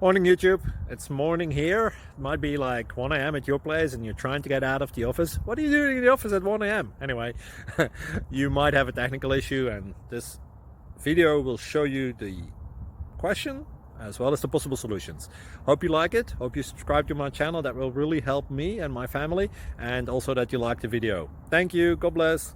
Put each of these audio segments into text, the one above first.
Morning YouTube, it's morning here. It might be like 1 a.m. at your place and you're trying to get out of the office. What are you doing in the office at 1 a.m.? Anyway, you might have a technical issue and this video will show you the question as well as the possible solutions. Hope you like it, hope you subscribe to my channel. That will really help me and my family, and also that you like the video. Thank you, God bless.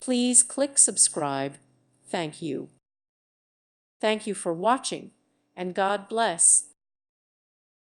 Please click subscribe. Thank you. Thank you for watching, and God bless.